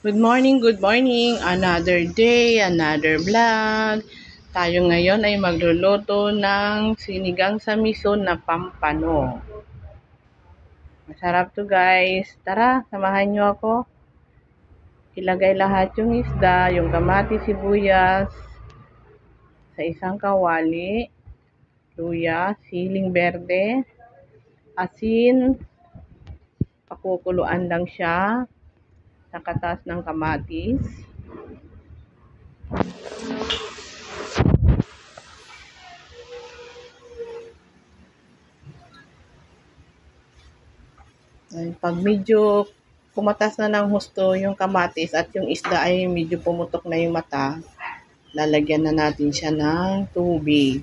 Good morning, good morning. Another day, another vlog. Tayo ngayon ay magluluto ng sinigang sa miso na pampano. Masarap to guys. Tara, samahan nyo ako. Ilagay lahat yung isda, yung kamatis, sibuyas sa isang kawali, luya, siling berde, asin, pakukuluan lang siya sa katas ng kamatis. Pag medyo kumatas na ng husto yung kamatis at yung isda ay medyo pumutok na yung mata, lalagyan na natin siya ng tubig.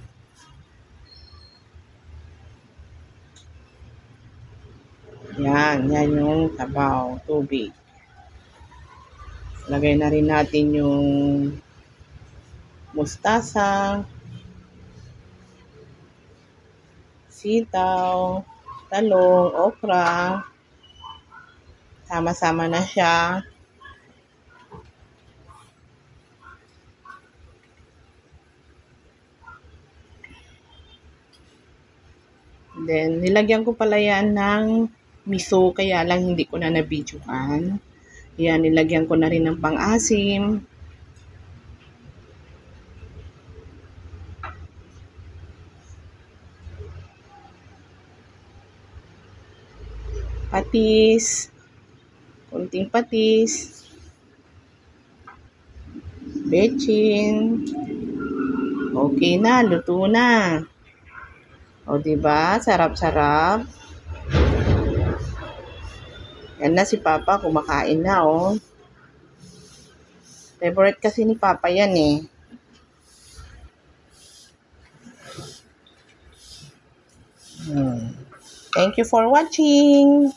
Yan yung sabaw, tubig. Lagay na rin natin yung mustasa, sitaw, talong, okra. Sama-sama na siya. Then, nilagyan ko pala yan ng miso, kaya lang hindi ko na nabidyohan. Yan, nilagyan ko na rin ng pang-asim. Patis. Kunting patis. Bechin. Okay na, luto na. O, diba? Sarap-sarap. Yan na si Papa, kumakain na, oh. Favorite kasi ni Papa yan, eh. Thank you for watching.